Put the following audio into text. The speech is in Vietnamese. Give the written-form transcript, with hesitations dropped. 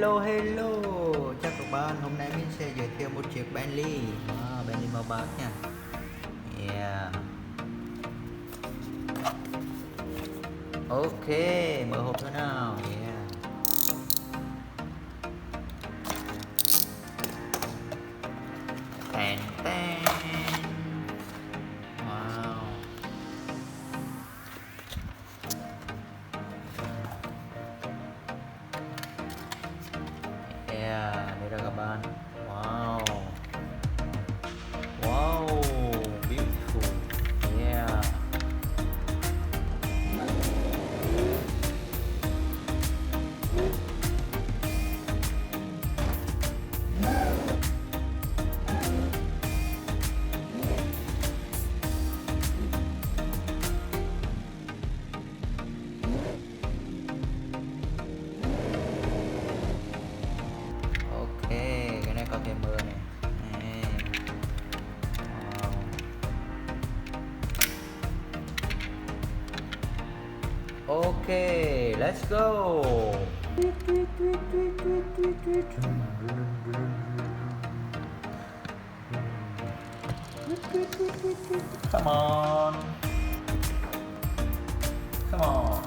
Hello. Chào các bạn, hôm nay mình sẽ giới thiệu một chiếc Bentley Bentley màu bạc nha. Yeah. Ok, mở hộp thôi nào. Yeah. Tèn tèn. Wow. Yeah, đây là các bạn. Wow. Wow, beautiful. Yeah. Ok, cái này có thể mở này. Này. Wow. Ok, let's go. Come on. Come on.